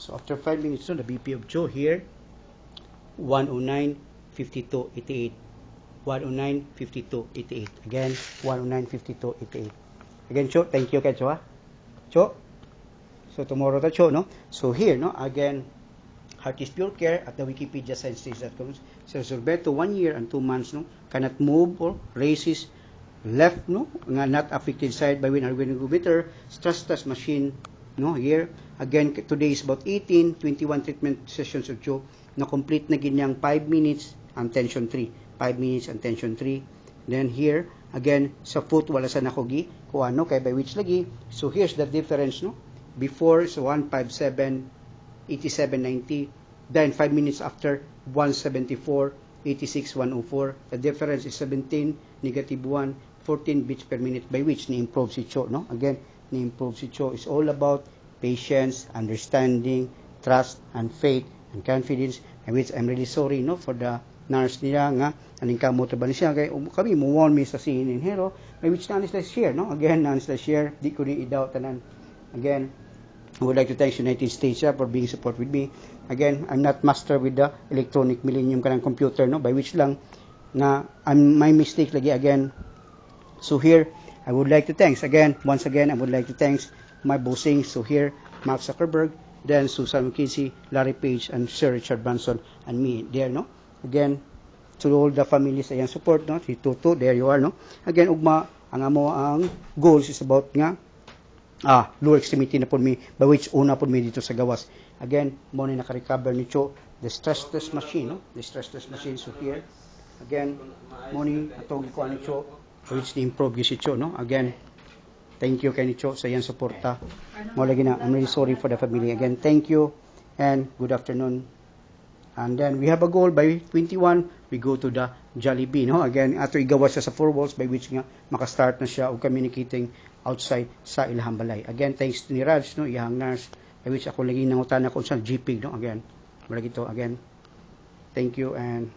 So after 5 minutes, no, the BP of Cho here, 109, 52, 88. 109, 52, 88. Again, 109, 52, 88. Again, Cho, thank you kay Cho, ha? Cho. So tomorrow to Cho, no? So here, no, again, Heart is Pure Care at the Wikipedia science.com. So Sorbeto, 1 year and 2 months, no, cannot move or raises left, no, nga not affected side by wind or wind stress test machine, no, here. Again, today is about 18, 21 treatment sessions of Cho, na complete na ginyang 5 minutes and tension 3. 5 minutes and tension 3. Then here, again, sa foot, wala sa nakugi, kung ano, kay by which lagi. So here's the difference, no? Before, so 157, 87.90. Then 5 minutes after, 174, 86, 104. The difference is 17, negative 1, 14 beats per minute, by which ni-improve si Cho, no? Again, ni-improve si Cho. It's all about patience, understanding, trust, and faith, and confidence, and which I'm really sorry, no, for the nurse niya nga, aning kamot ba niya, kay kami, muwon mi sa CNN hero, by which na nila share, no? Again, na nila share, di ko ni i-doubt tanan. Again, I would like to thank United States for being support with me. Again, I'm not master with the electronic millennium kanang computer, no, by which lang na my mistake lagi again. So here, I would like to thanks again, once again, I would like to thanks my bossing. So here, Mark Zuckerberg, then Susan McKinsey, Larry Page, and Sir Richard Branson, and me there, no. Again, to all the families ayang support, no, si Tuto, there you are, no. Again, ugma ang amo ang goals is about nga lower extremity na po mi, by which una po mi dito sa gawas. Again, mo ni naka-recover ni Cho, the stress test machine, no? The stress test machine. So here, again, mo ni atong ikuha ni Cho, which ni-improve si Cho, no? Again, thank you kay ni Cho sa iyang suporta. Mo lagi na, I'm really sorry for the family. Again, thank you, and good afternoon. And then, we have a goal by 21, we go to the Jollibee, no? Again, ato igawas siya sa 4 walls, by which nga, makastart na siya o communicating outside sa ilahang balay. Again, thanks to ni Raj, no, iyang nurse, by which ako lagi nangutan na kung saan GPIG, no, again, malagi to, again, thank you and